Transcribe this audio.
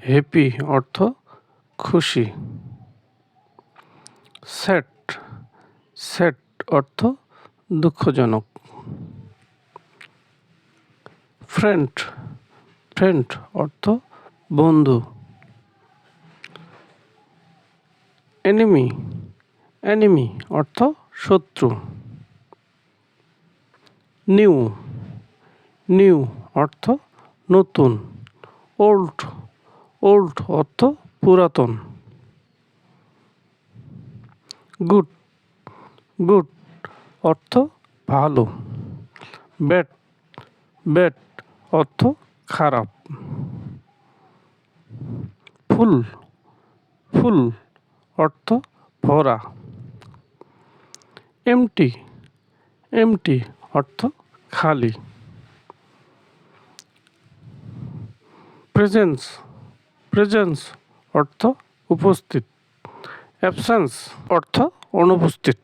Happy অর্থ খুশি। Sad sad অর্থ দুঃখজনক। ফ্রেন্ড ফ্রেন্ড অর্থ বন্ধু। এনিমি এনিমি অর্থ শত্রু। নিউ নিউ অর্থ নতুন। ওল্ড ওল্ড অর্থ পুরাতন। গুড গুড অর্থ ভালো। ব্যাড ব্যাড অর্থ খারাপ। ফুল ফুল অর্থ ভরা। এমটি এমটি অর্থ খালি। প্রেজেন্স প্রেজেন্স অর্থ উপস্থিত। অ্যাবসেন্স অর্থ অনুপস্থিত।